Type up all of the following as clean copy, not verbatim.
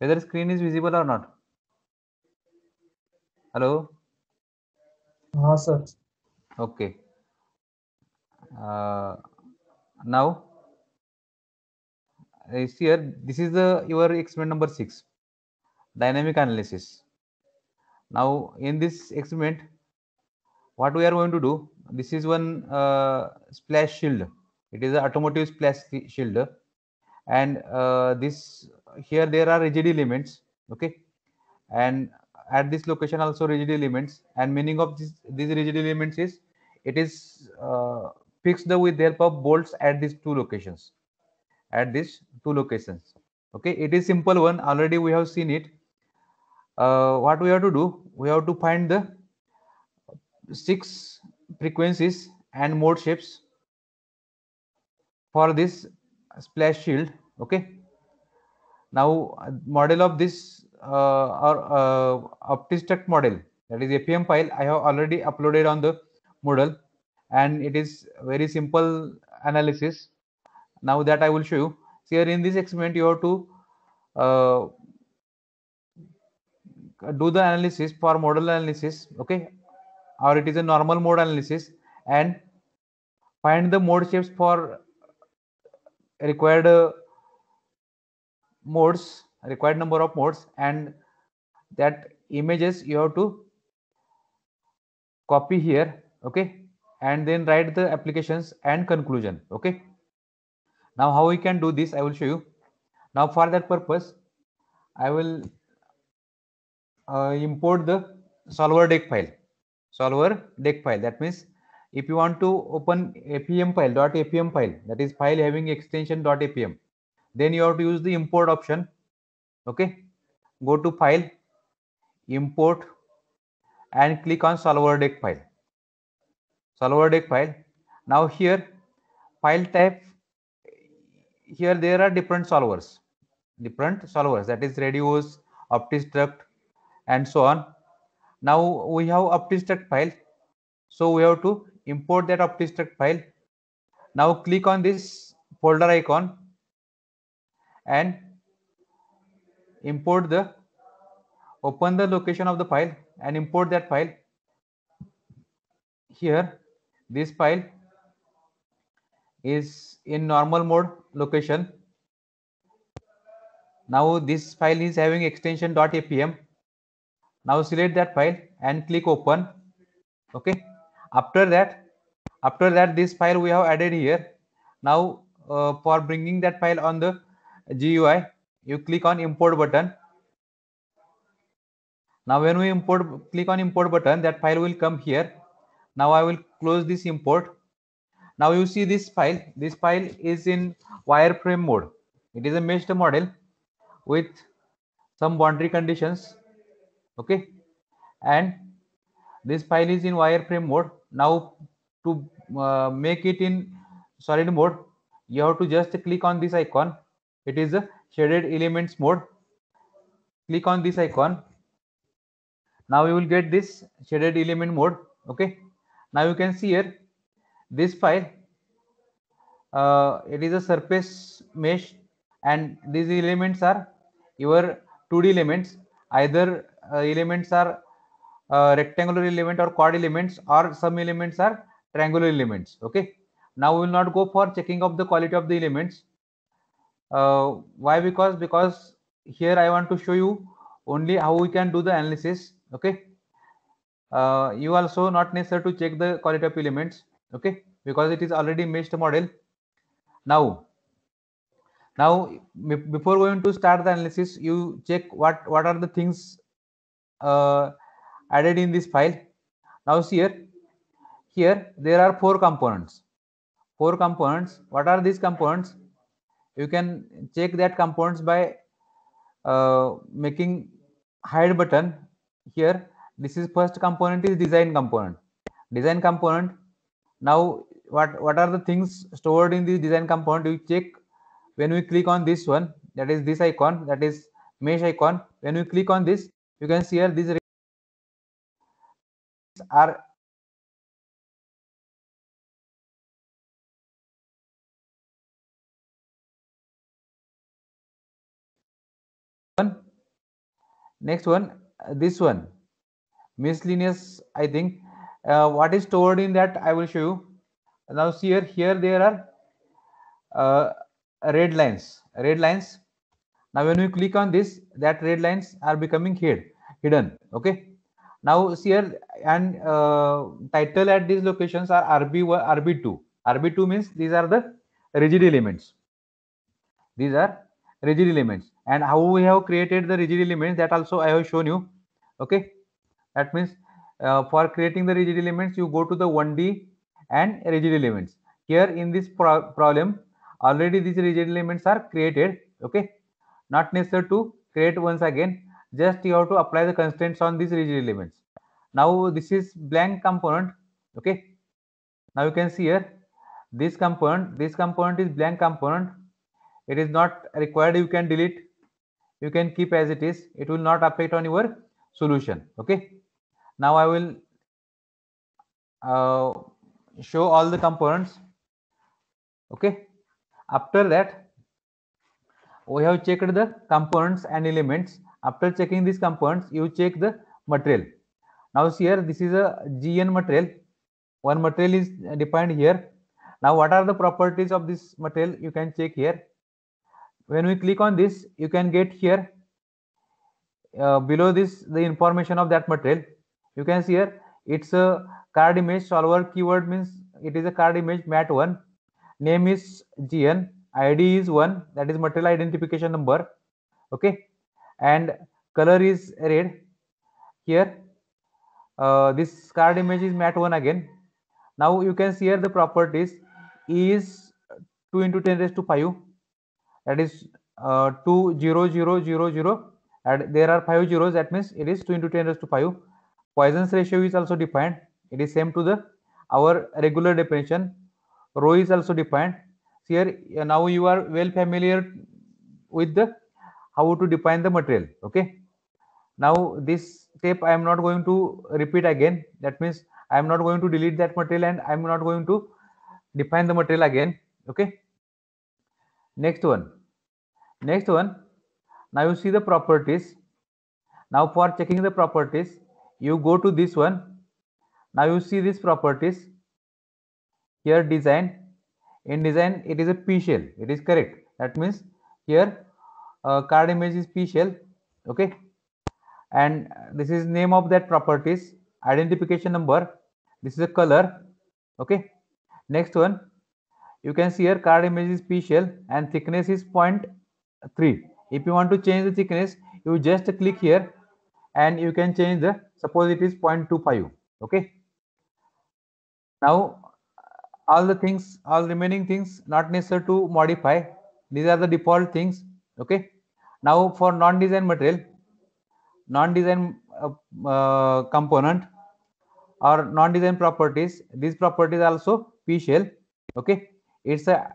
Whether screen is visible or not? Hello? हाँ sir. Okay. Now, here, this is the your experiment number 6, dynamic analysis. Now, in this experiment, what we are going to do, this is one splash shield. It is an automotive splash shield, and this here there are rigid elements, okay, and at this location also rigid elements, and meaning of these rigid elements is it is fixed with the help of bolts at these two locations, okay. It is simple one, already we have seen it. What we have to do, we have to find the 6 frequencies and mode shapes for this splash shield, okay. Now model of this or OptiStruct model, that is FEM file, I have already uploaded on the Moodle, and it is very simple analysis. Now that I will show you. So here in this experiment you have to uh, do the analysis for model analysis, okay, or it is a normal mode analysis, and find the mode shapes for required modes, required number of modes, and that images you have to copy here, okay, and then write the applications and conclusion, okay. Now how we can do this, I will show you. Now for that purpose, I will import the solver deck file. That means if you want to open fem file, .fem file, that is file having extension .fem, then you have to use the import option, okay. Go to file, import, and click on solver deck file. Now here file type, here there are different solvers, that is radios, OptiStruct, and so on. Now we have OptiStruct file, so we have to import that OptiStruct file. Now click on this folder icon and import the, open the location of the file and import that file. Here this file is in normal mode location. Now this file is having extension .apm. Now select that file and click open, okay. After that this file we have added here. Now for bringing that file on the GUI, you click on import button. Now when we click on import button, that file will come here. Now I will close this import. Now you see this file is in wireframe mode. It is a meshed model with some boundary conditions, okay, and this file is in wireframe mode. Now to make it in solid mode, you have to just click on this icon. It is a shaded elements mode. Click on this icon. Now you will get this shaded element mode, okay. Now you can see here this file, it is a surface mesh, and these elements are your 2D elements. Either elements are rectangular element or quad elements, or some elements are triangular elements, okay. Now we will not go for checking of the quality of the elements. Why? Because here I want to show you only how we can do the analysis, okay. You also not necessary to check the quality of elements, okay, because it is already meshed model. Now before going to start the analysis, you check what are the things uh, added in this file. Now see here there are four components. What are these components? You can check that components by making hide button here. This is first component is design component. Now what are the things stored in the design component? You check when we click on this one, that is this icon, that is mesh icon. When we click on this, you can see here these are Next one, this one, miscellaneous, I think. What is stored in that I will show you. Now see here there are uh, red lines. Now when we click on this, that red lines are becoming hidden. Okay, now see here, and title at these locations are RB1, RB2. RB2 means these are the rigid elements. These are rigid elements, and how we have created the rigid elements, that also I have shown you. Okay, that means for creating the rigid elements, you go to the 1D and rigid elements. Here in this problem, already these rigid elements are created. Okay, not necessary to create once again, just you have to apply the constraints on these rigid elements. Now this is blank component. Okay, now you can see here, this component is blank component. It is not required, you can delete, you can keep as it is, it will not affect on your solution. Okay, now I will uh, show all the components. Okay, after that we have checked the components and elements. After checking these components, you check the material. Now see here, this is a GN material. One material is defined here. Now what are the properties of this material, you can check here. When we click on this, you can get here below this the information of that material. You can see here, it's a card image solver. Keyword means it is a card image mat1. Name is GN, ID is 1, that is material identification number. Okay, and color is red. Here this card image is mat1 again. Now you can see here the properties. E is 2 into 10 raised to 5, that is 2 0 0 0 0, and there are 5 zeros, that means it is 2 into 10 raised to 5. Poisson's ratio is also defined, it is same to the our regular definition. Rho is also defined here. Now you are well familiar with the how to define the material. Okay, now this step I am not going to repeat again, that means I am not going to delete that material, and I am not going to define the material again. Okay, next one, now you see the properties. Now for checking the properties, you go to this one. Now you see these properties here. Design, in design it is a P shell, it is correct. That means here card image is P shell. Okay, and this is name of that properties. Identification number, this is a color. Okay, next one, you can see here card image is P shell and thickness is 0.3. If you want to change the thickness, you just click here and you can change the, suppose it is 0.25. Okay, now all the things, all remaining things not necessary to modify, these are the default things. Okay, now for non-design material, non-design component or non-design properties, these properties also P shell. Okay, it's a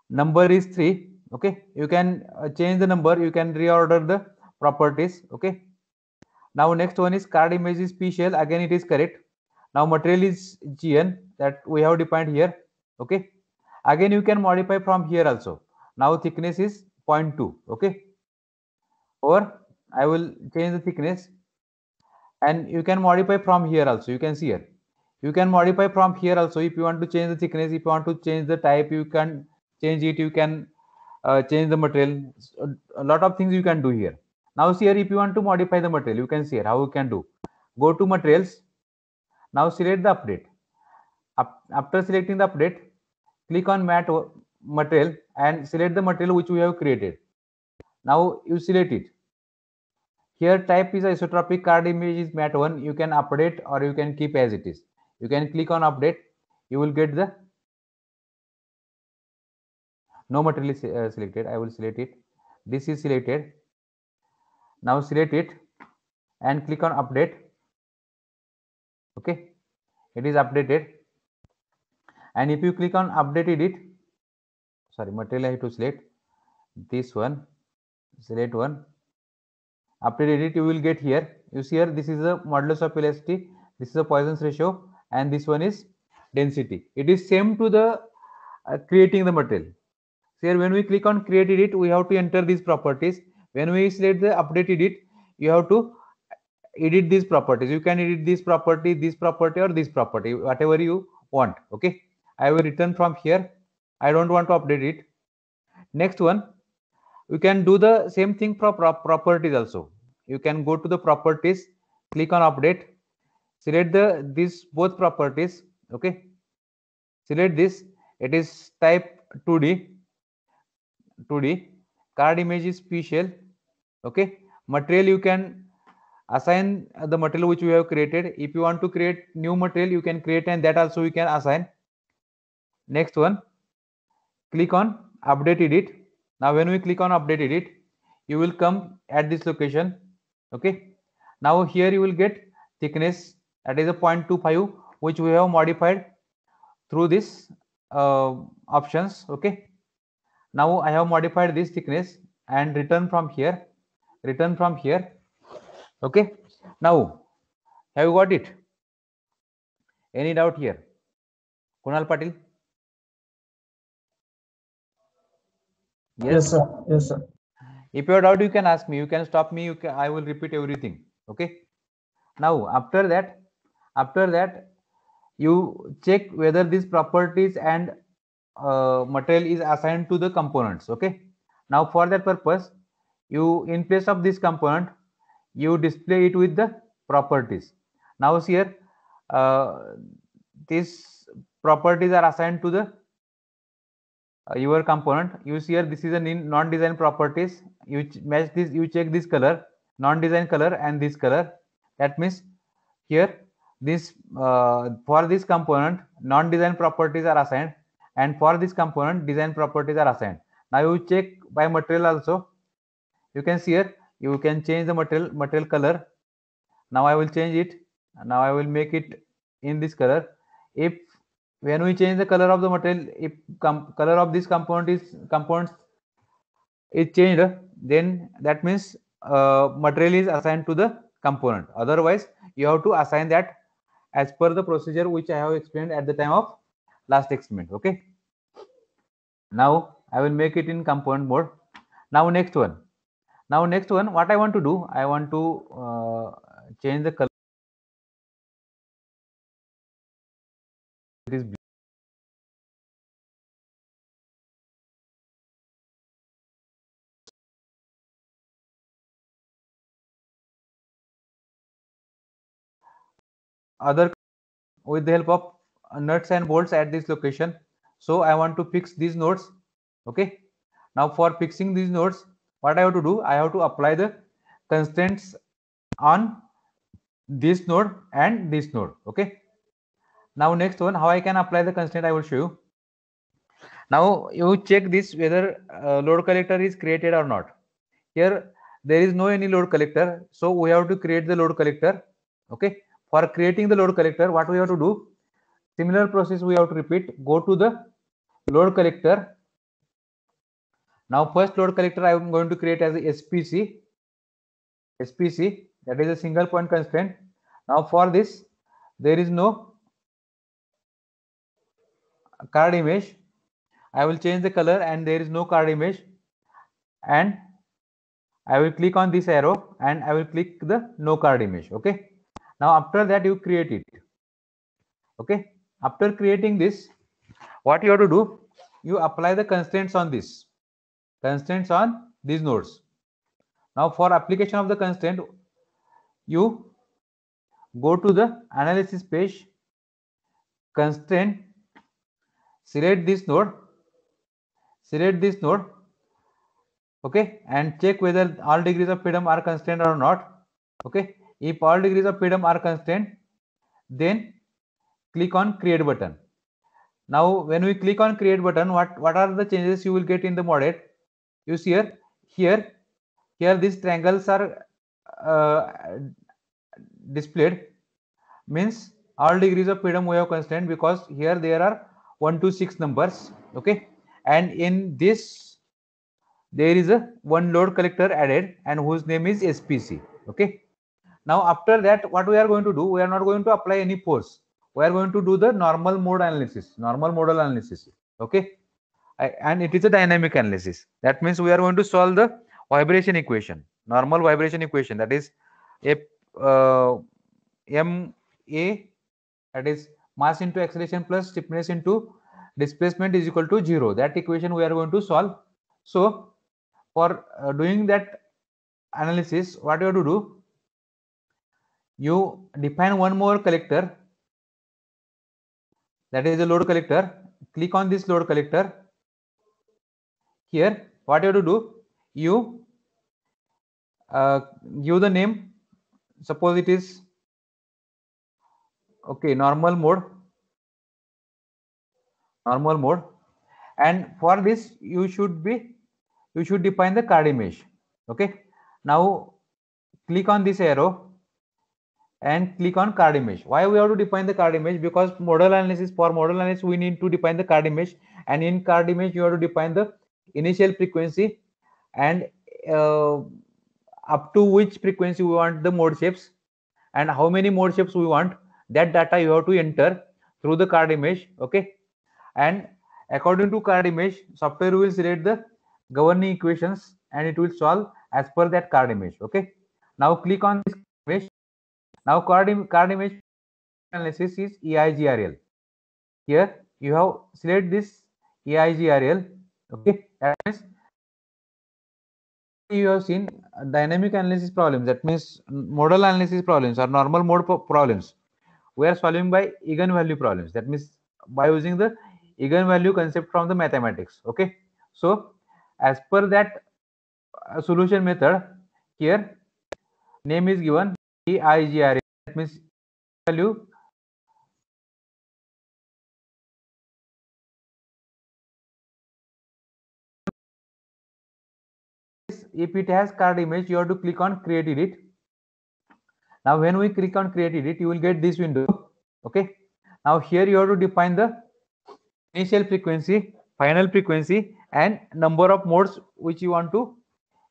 number is 3. Okay, you can change the number, you can reorder the properties. Okay, now next one is card image is P shell, again it is correct. Now material is GN, that we have defined here. Okay, again you can modify from here also. Now thickness is 0.2. Okay, or I will change the thickness, and you can modify from here also. You can see here, you can modify from here also. If you want to change the thickness, if you want to change the type, you can change it. You can change the material. A lot of things you can do here. Now see here, if you want to modify the material, you can see here how you can do. Go to materials. Now select the update. After selecting the update, click on mat material and select the material which we have created. Now you select it. Here type is isotropic, card image is mat1. You can update or you can keep as it is. You can click on update. You will get the no material is selected. I will select it. This is selected. Now select it and click on update. Okay, it is updated. And if you click on update edit, sorry, material I have to select this one, select one, update edit. You will get here, you see here, this is the modulus of elasticity, this is the Poisson's ratio, and this one is density. It is same to the creating the material. So here when we click on create edit, we have to enter these properties. When we select the update edit, you have to edit these properties. You can edit this property, or this property, whatever you want. Okay, I will return from here. I don't want to update it. Next one, you can do the same thing for properties also. You can go to the properties, click on update, select these both properties. Okay, select this. It is type 2D. Card image is special. Okay, material, you can assign the material which we have created. If you want to create new material, you can create, and that also you can assign. Next one, click on update edit. Now when we click on update edit, you will come at this location. Okay, now here you will get thickness, that is a 0.25, which we have modified through this options. Okay, now I have modified this thickness and return from here. Okay, now have you got it? Any doubt here? Kunal Patil? Yes, sir. Yes, sir. If you have doubt, you can ask me. You can stop me. I will repeat everything. Okay. Now after that, you check whether these properties and material is assigned to the components. Okay. Now for that purpose, you, in place of this component, you display it with the properties. Now here, these properties are assigned to the your component. You see here, this is a non-design properties. You match this, you check this color, non-design color, and this color. That means here this for this component non-design properties are assigned, and for this component design properties are assigned. Now you check by material also. You can see here, you can change the material color. Now I will change it. Now I will make it in this color. If when we change the color of the material, if color of this components is changed, then that means material is assigned to the component. Otherwise, you have to assign that as per the procedure which I have explained at the time of last experiment. Okay. Now I will make it in component mode. Now next one, what I want to do, I want to change the color. It is blue. Other, with the help of nuts and bolts at this location. So I want to fix these nodes. Okay. Now for fixing these nodes, what I have to do, I have to apply the constraints on this node and this node. Okay. Now next one, how I can apply the constraint, I will show you. Now you check this whether load collector is created or not. Here there is no any load collector, so we have to create the load collector. Okay. For creating the load collector, what we have to do, similar process we have to repeat. Go to the load collector. Now first load collector I am going to create as a SPC, that is a single point constraint. Now for this, there is no card image. I will change the color, and there is no card image, and I will click on this arrow and I will click the no card image. Okay. Now after that, you create it. Okay. After creating this, what you have to do, you apply the constraints on this, constraints on these nodes. Now for application of the constraint, you go to the analysis page, constraint, select this node, okay, and check whether all degrees of freedom are constrained or not. Okay. If all degrees of freedom are constrained, then click on create button. Now when we click on create button, what are the changes you will get in the model? You see here these triangles are displayed, means all degrees of freedom we have constrained, because here there are 1 to 6 numbers. Okay. And in this there is a one load collector added, and whose name is SPC. Okay. Now after that, what we are going to do, we are not going to apply any force. We are going to do the normal modal analysis. Okay. And it is a dynamic analysis. That means we are going to solve the vibration equation. normal vibration equation, that is a m a, that is mass into acceleration plus stiffness into displacement is equal to 0. That equation we are going to solve. So for doing that analysis, what you have to do, you define one more collector, that is a load collector. Click on this load collector. Here what you have to do, you give the name, suppose it is okay normal mode, and for this you should define the card image. Okay, now click on this arrow and click on card image. Why we have to define the card image? Because model analysis, for model analysis we need to define the card image, and in card image you have to define the initial frequency and uh, up to which frequency we want the mode shapes and how many mode shapes we want. That data you have to enter through the card image. Okay, and according to card image, software will select the governing equations and it will solve as per that card image. Okay, now click on this image. Now card image analysis is EIGRL. Here you have select this EIGRL. Okay, that means you have seen dynamic analysis problems, that means model analysis problems or normal mode problems we are solving by eigenvalue problems, that means by using the eigenvalue concept from the mathematics. Okay, so as per that solution method, here name is given EIGRA, that means value if it has card image you have to click on create edit. Now when we click on create edit you will get this window. Okay, now here you have to define the initial frequency, final frequency and number of modes which you want to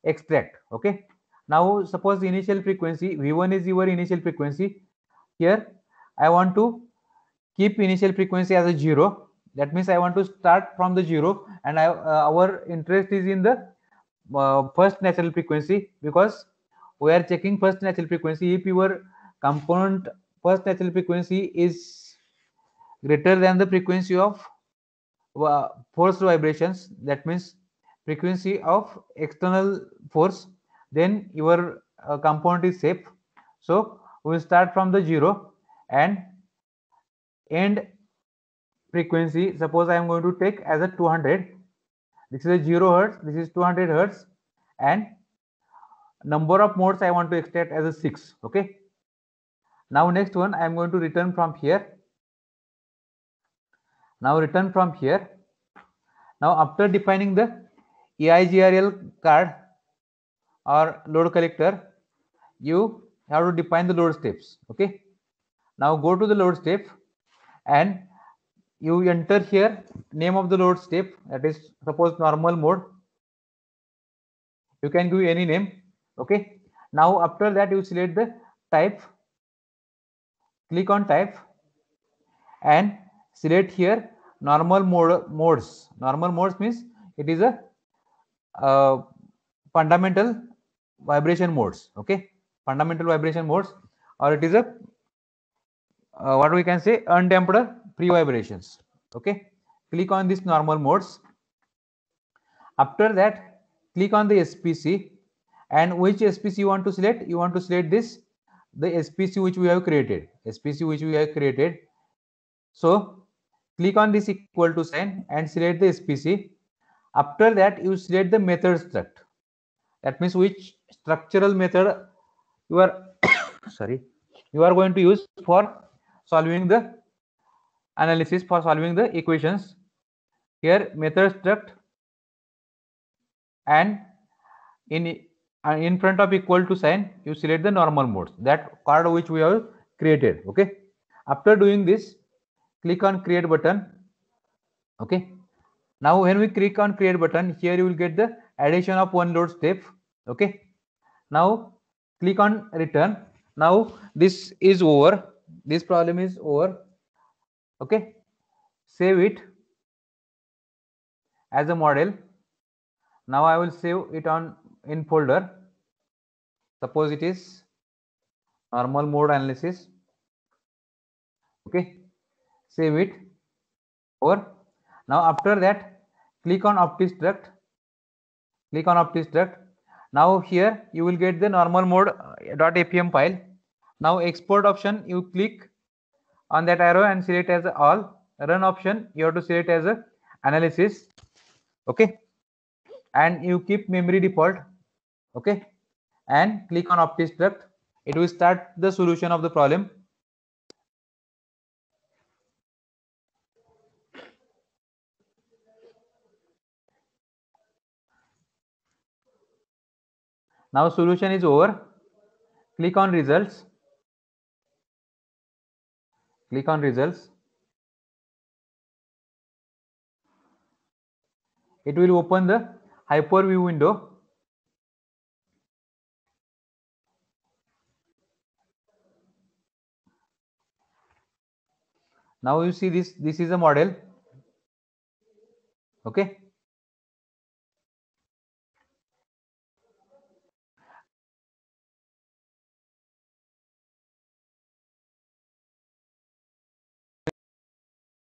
extract. Okay, now suppose the initial frequency v1 is your initial frequency. Here I want to keep initial frequency as a 0, that means I want to start from the 0, and our interest is in the first natural frequency, because we are checking first natural frequency. If your component first natural frequency is greater than the frequency of forced vibrations, that means frequency of external force, then your component is safe. So we will start from the 0 and end frequency, suppose I am going to take as a 200. This is a 0 hertz, this is 200 hertz, and number of modes I want to extract as a 6. Okay, now next one I am going to return from here. Now return from here. Now after defining the EIGRL card or load collector, you have to define the load steps. Okay, now go to the load step and you enter here name of the load step, that is suppose normal mode, you can give any name. Okay, now after that you select the type, click on type and select here normal modes. Normal modes means it is a fundamental vibration modes. Okay, fundamental vibration modes, or it is a what we can say undamped free vibrations. Okay, click on this normal modes. After that click on the SPC, and which SPC you want to select? You want to select this, the SPC which we have created, so click on this equal to sign and select the SPC. After that you select the method struct, that means which structural method you are sorry, you are going to use for solving the analysis, for solving the equations. Here method struct, and in front of equal to sign you select the normal modes, that card which we have created. Okay, after doing this click on create button. Okay, now when we click on create button, here you will get the addition of one load step. Okay, now click on return. Now this is over, this problem is over. Okay, save it as a model. Now I will save it on in folder. Suppose it is normal mode analysis. Okay, save it over. Now after that, click on OptiStruct. Click on OptiStruct. Now here you will get the normal mode .apm file. Now export option, you click on that arrow and select as all. Run option, you have to select as a analysis. Okay, and you keep memory default. Okay, and click on OptiStruct. It will start the solution of the problem. Now solution is over. Click on results. Click on results. It will open the hyperview window. Now you see this is a model. Okay,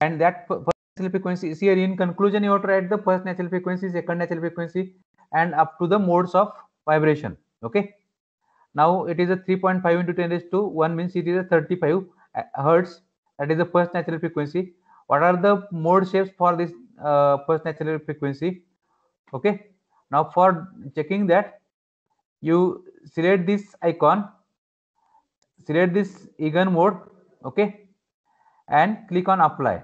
and that first natural frequency is here. In conclusion, you have to write the first natural frequency, second natural frequency, and up to the modes of vibration. Okay, now it is a 3.5 into 10 raised to 1, means it is a 35 hertz. That is the first natural frequency. What are the mode shapes for this first natural frequency? Okay, now for checking that, you select this icon, select this Egan mode. Okay, and click on apply.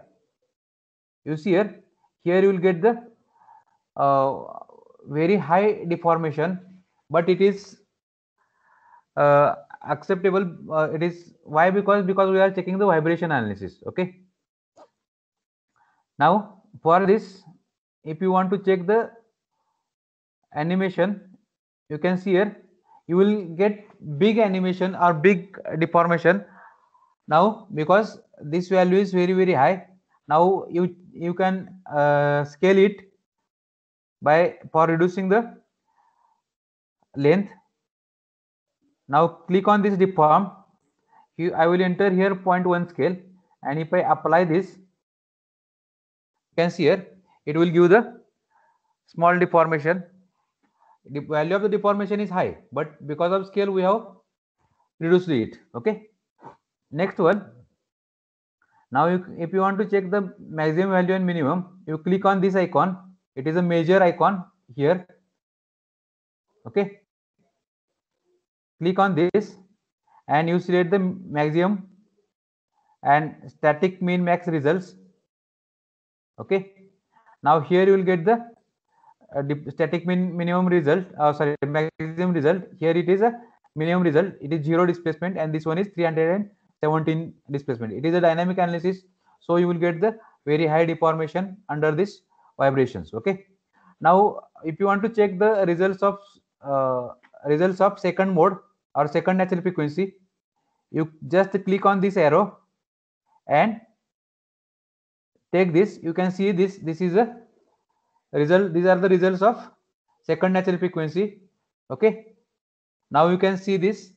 You see here you will get the very high deformation, but it is acceptable. It is why? Because we are checking the vibration analysis. Okay, now for this, if you want to check the animation, you can see here you will get big animation or big deformation. Now because this value is very high, now you can scale it by for reducing the length. Now click on this deform. I will enter here 0.1 scale, and if I apply this, you can see here it will give the small deformation. The value of the deformation is high, but because of scale we have reduced it. Okay, next one. Now if you want to check the maximum value and minimum, you click on this icon. It is a measure icon here. Okay, click on this and you select the maximum and static min max results. Okay, now here you will get the static minimum result, sorry, maximum result. Here it is a minimum result, it is 0 displacement, and this one is 317 displacement. It is a dynamic analysis, so you will get the very high deformation under this vibrations. Okay, now if you want to check the results of second mode or second natural frequency, you just click on this arrow and take this. You can see this is a result. These are the results of second natural frequency. Okay, now you can see this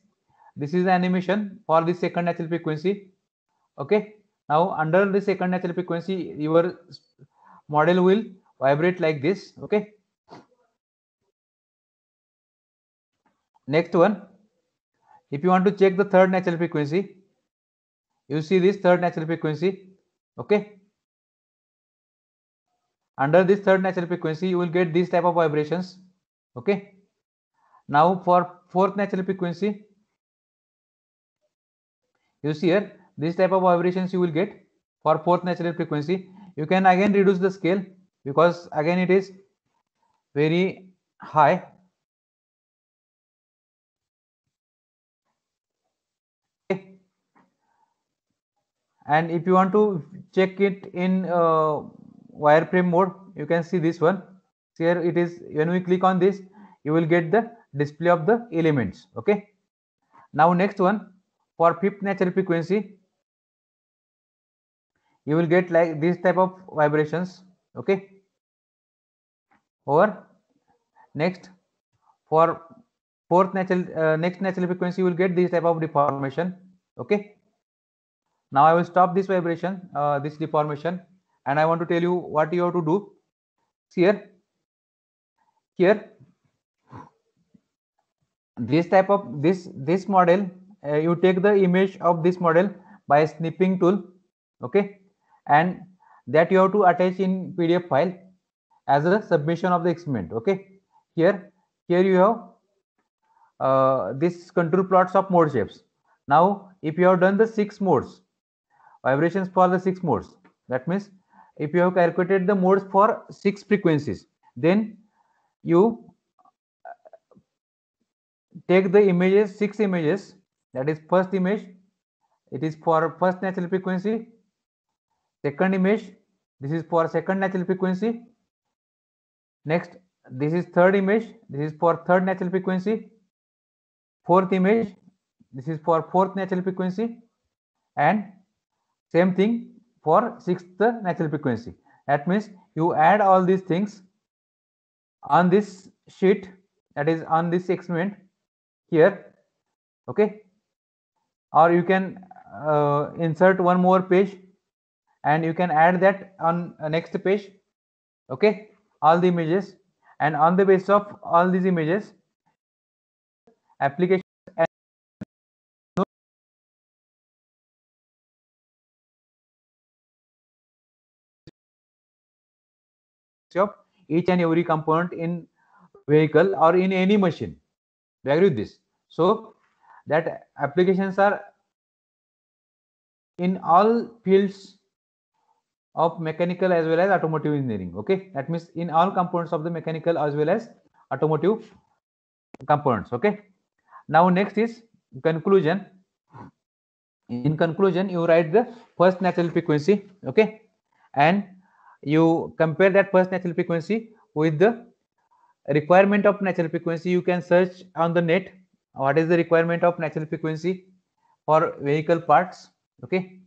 is the animation for the second natural frequency. Okay, now under the second natural frequency your model will vibrate like this. Okay, next one, if you want to check the third natural frequency, you see this third natural frequency. Okay, under this third natural frequency you will get this type of vibrations. Okay, now for fourth natural frequency, you see here this type of vibrations you will get for fourth natural frequency. You can again reduce the scale because again it is very high. Okay, and if you want to check it in wireframe mode, you can see this one. Here it is, when we click on this you will get the display of the elements. Okay, now next one, for fifth natural frequency you will get like this type of vibrations. Okay, or next, for next natural frequency, you will get this type of deformation. Okay. Now I will stop this vibration, this deformation, and I want to tell you what you have to do. Here, this type of this model, you take the image of this model by snipping tool. Okay, and that you have to attach in PDF file as a submission of the experiment. Okay, here you have this control plots of mode shapes. Now if you have done the 6 modes, vibrations for the 6 modes, that means if you have calculated the modes for 6 frequencies, then you take the images, 6 images. That is, first image, it is for first natural frequency. Second image, this is for second natural frequency. Next, this is third image, this is for third natural frequency. Fourth image, this is for fourth natural frequency, and same thing for sixth natural frequency. That means you add all these things on this sheet, that is on this experiment here. Okay, or you can insert one more page and you can add that on next page. Okay, all the images, and on the basis of all these images, application of each and every component in vehicle or in any machine. Do you agree with this? So that applications are in all fields of mechanical as well as automotive engineering. Okay, that means in all components of the mechanical as well as automotive components. Okay, now next is conclusion. In conclusion, you write the first natural frequency. Okay, and you compare that first natural frequency with the requirement of natural frequency. You can search on the net what is the requirement of natural frequency for vehicle parts. Okay,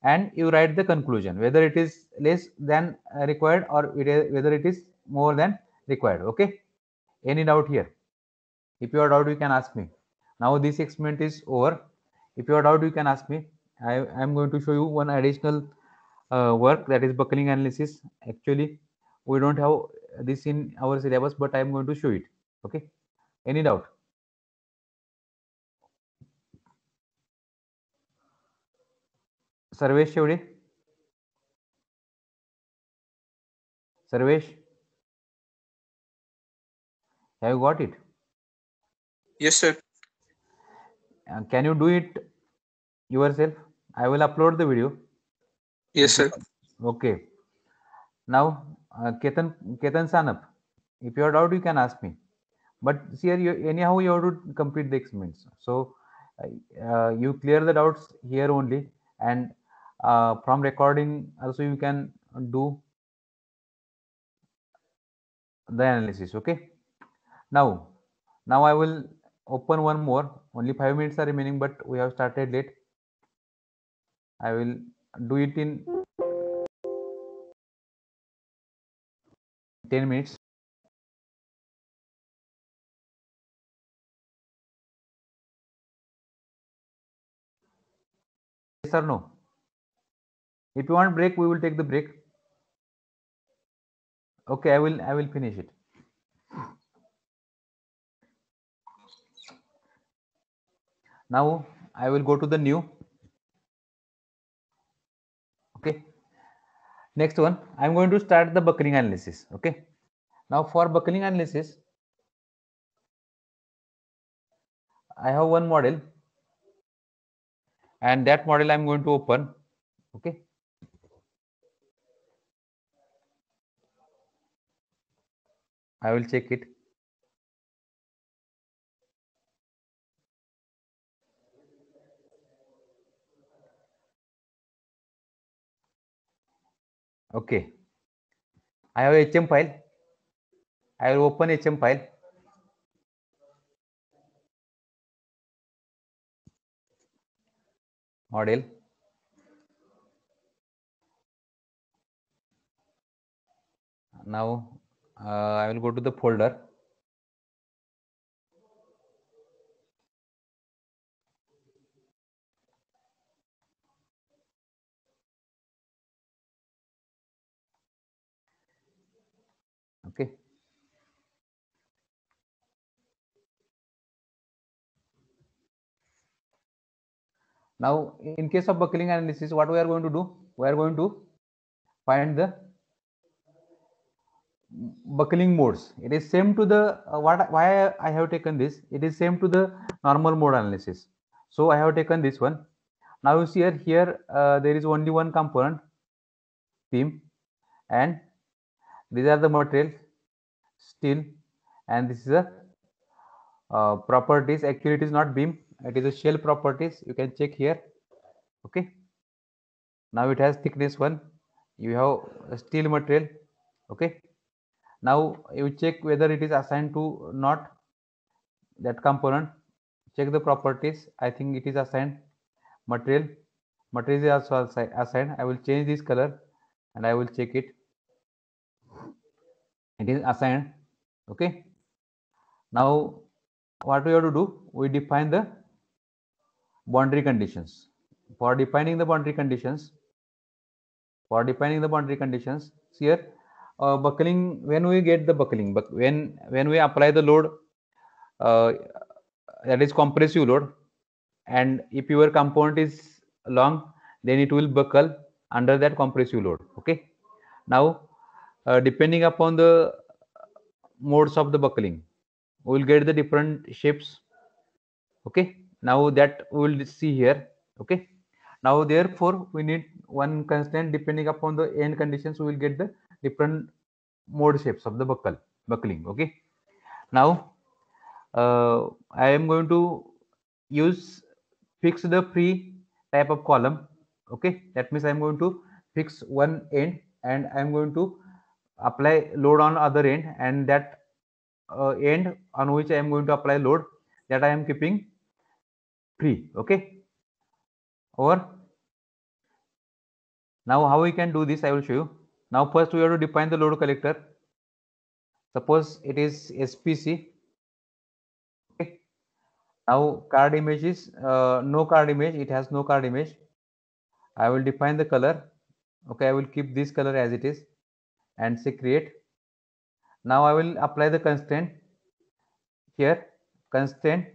and you write the conclusion whether it is less than required or whether it is more than required. Okay, any doubt here? If you have doubt, you can ask me. Now this experiment is over. If you have doubt, you can ask me. I am going to show you one additional work, that is buckling analysis. Actually, we don't have this in our syllabus, but I am going to show it. Okay, any doubt? Sarvesh Shevde? Sarvesh, have you got it? Yes, sir. Can you do it yourself? I will upload the video. Yes, sir. Okay. Now, Ketan Sanap, if you have doubt, you can ask me. But see here, anyhow you have to complete the experiments. So you clear the doubts here only, and from recording also you can do the analysis. Okay. Now I will open one more. Only 5 minutes are remaining, but we have started late. I will do it in 10 minutes. Yes or no? If you want break, we will take the break. Okay, I will finish it. Now I will go to the new. Okay. Next one, I'm going to start the buckling analysis. Okay. Now for buckling analysis, I have one model, and that model I'm going to open. Okay. I will check it. Okay. I have HM file. I will open HM file. Model. Now I will go to the folder. Okay. Now, in case of buckling analysis, what we are going to do? We are going to find the buckling modes. It is same to the why I have taken this. It is same to the normal mode analysis. So I have taken this one. Now you see here there is only one component, beam, and these are the material, steel, and this is a properties. Actually, it is not beam. It is a shell properties. You can check here. Okay. Now it has thickness 1. You have a steel material. Okay. Now you check whether it is assigned to not that component. Check the properties. I think it is assigned. Material is also assigned. I will change this color and I will check it. It is assigned. Okay. Now what we have to do? We define the boundary conditions. For defining the boundary conditions, here buckling, when we get the buckling, but when we apply the load, that is compressive load, and if your component is long, then it will buckle under that compressive load. Okay. Now depending upon the modes of the buckling, we will get the different shapes. Okay. Now that we will see here. Okay. Now therefore we need one constant. Depending upon the end conditions, we will get the different mode shapes of the buckling. Okay. Now I am going to use fix the free type of column. Okay, that means I am going to fix one end and I am going to apply load on other end, and that end on which I am going to apply load, that I am keeping free. Okay. Or now how we can do this, I will show you. Now first we have to define the load collector. Suppose it is SPC. Okay. Now card image is no card image. It has no card image. I will define the color. Okay, I will keep this color as it is and say create. Now I will apply the constraint here. Constraint.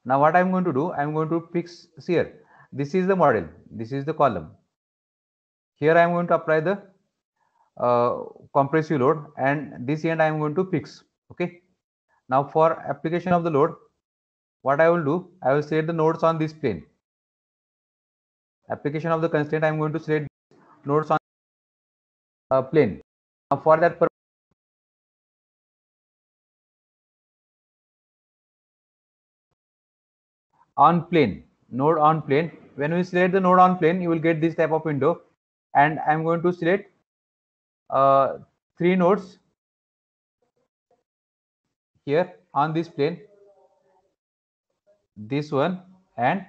Now what I am going to do, I am going to fix here. This is the model. This is the column. Here I am going to apply the compressive load, and this end I am going to fix. Okay. Now for application of the load, what I will do, I will select the nodes on this plane. Application of the constraint, I am going to select nodes on plane. Now for that purpose, on plane, node on plane. When we select the node on plane, you will get this type of window, and I am going to select 3 nodes here on this plane, this one and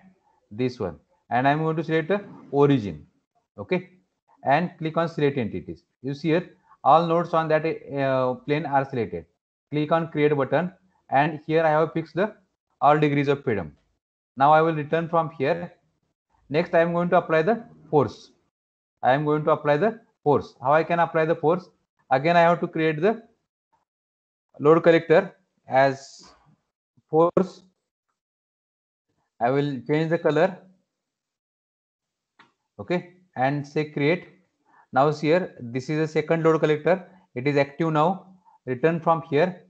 this one, and I am going to select the origin. Okay, and click on select entities. You see here all nodes on that plane are selected. Click on create button, and here I have fixed the all degrees of freedom. Now I will return from here. Next I am going to apply the force. I am going to apply the force. How I can apply the force? Again I have to create the load collector as force. I will change the color. Okay, and say create. Now here this is a second load collector. It is active now. Return from here.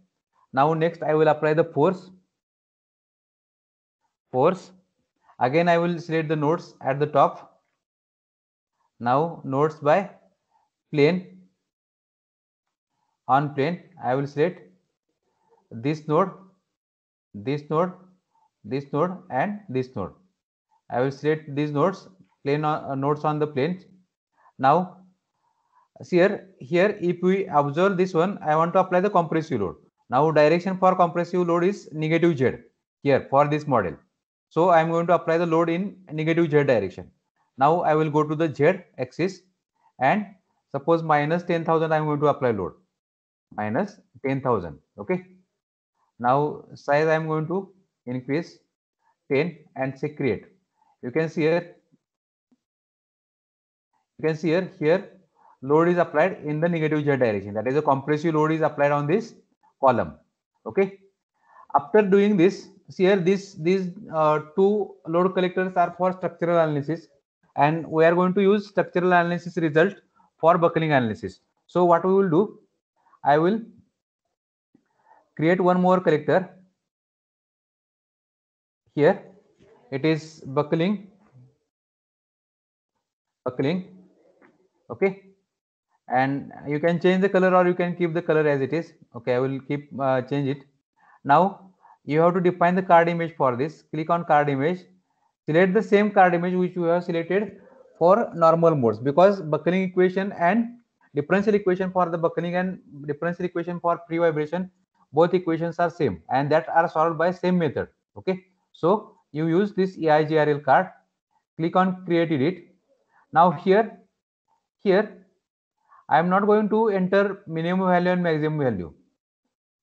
Now next I will apply the force. Again I will select the nodes at the top. Now nodes by plane. On plane I will select this node, this node, this node, and this node. I will select these nodes, plane nodes on the plane. Now see here if we observe this one, I want to apply the compressive load. Now direction for compressive load is negative Z here for this model. So I am going to apply the load in negative Z direction. Now I will go to the Z axis, and suppose minus 10,000 I am going to apply load. Minus 10,000. Okay. Now size I am going to increase 10 and say create. You can see here. Here load is applied in the negative z direction. That is, a compressive load is applied on this column. Okay. After doing this, see here, these two load collectors are for structural analysis, and we are going to use structural analysis result for buckling analysis. So what we will do, I will create one more collector here. It is buckling. Okay, and you can change the color or you can keep the color as it is. Okay, I will keep change it. Now you have to define the card image for this. Click on card image, select the same card image which you have selected for normal modes, because buckling equation and differential equation for the buckling and differential equation for free vibration, both equations are same and that are solved by same method. Okay, so you use this EIGRL card, click on create it. Now here I am not going to enter minimum value and maximum value.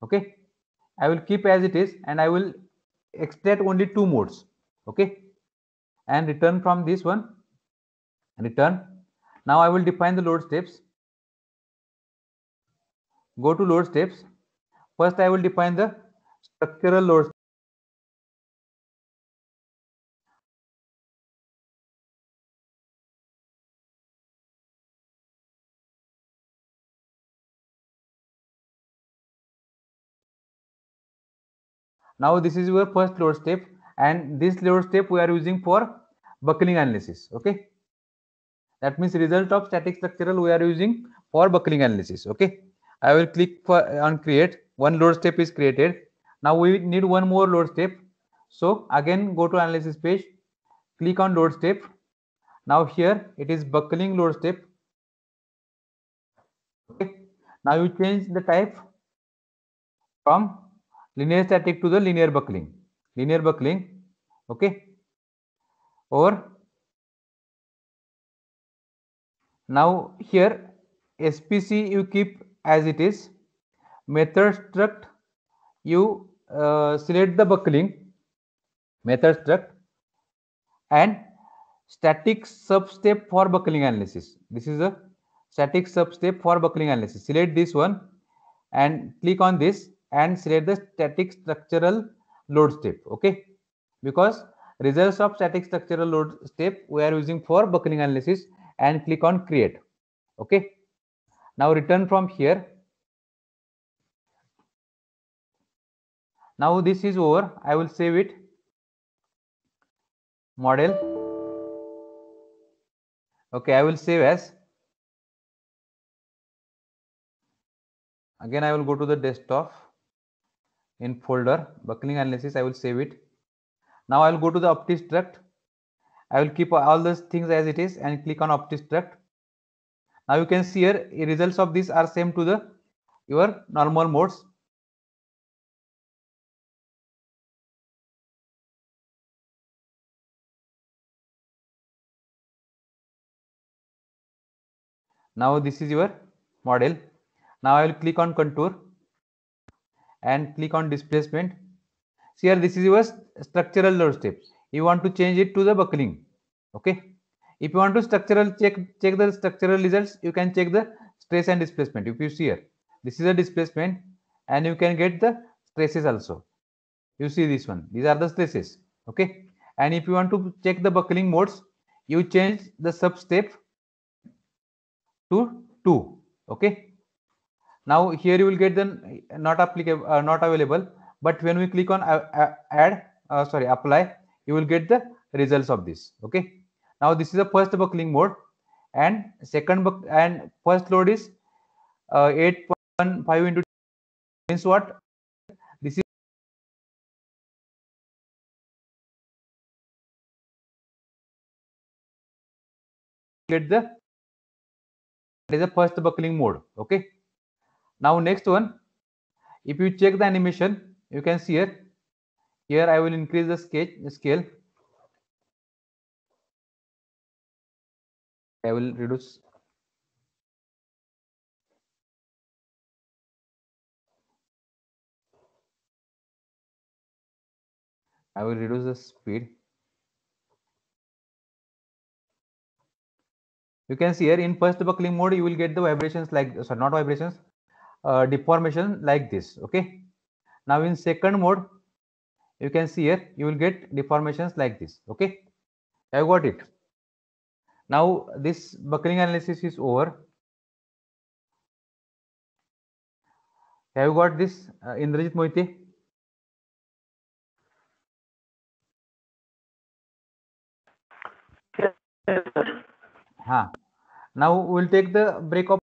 Okay, I will keep as it is and I will extract only two modes. Okay, and return from this one, return. Now I will define the load steps. Go to load steps. First I will define the structural load. Now this is your first load step, and this load step we are using for buckling analysis. Okay, that means result of static structural we are using for buckling analysis. Okay, I will click on create. One load step is created. Now we need one more load step. So again go to analysis page, click on load step. Now here it is buckling load step. Okay, now you change the type from linear static to the linear buckling. Okay, or now here SPC you keep as it is. Method struct you select the buckling method struct, and static substep for buckling analysis. This is a static substep for buckling analysis. Select this one and click on this and select the static structural load step. Okay, because results of static structural load step we are using for buckling analysis, and click on create. Okay, now return from here. Now this is over. I will save it. Model. Okay, I will save as. Again I will go to the desktop, in folder buckling analysis I will save it. Now I will go to the OptiStruct. I will keep all those things as it is and click on OptiStruct. Now you can see here results of this are same to the your normal modes. Now this is your model. Now I will click on contour and click on displacement. See here, this is your structural load step. You want to change it to the buckling. Okay, if you want to structural check the structural results, you can check the stress and displacement. If you see here, this is a displacement and you can get the stresses also. You see this one, these are the stresses. Okay, and if you want to check the buckling modes, you change the sub step to 2. Okay, now here you will get the not applicable, not available, but when we click on apply, you will get the results of this. Okay, now this is the first buckling mode, and first load is 8.5 into means what? This is get the that is the first buckling mode. Okay, now next one, if you check the animation, you can see here I will increase the scale. I will reduce. I will reduce the speed. You can see here in first buckling mode, you will get the vibrations like, sorry, not vibrations, deformation like this. Okay. Now in second mode, you can see here, you will get deformations like this. Okay. Have you got it? Now this buckling analysis is over. Have you got this, Indrajit Moite? Now we'll take the break of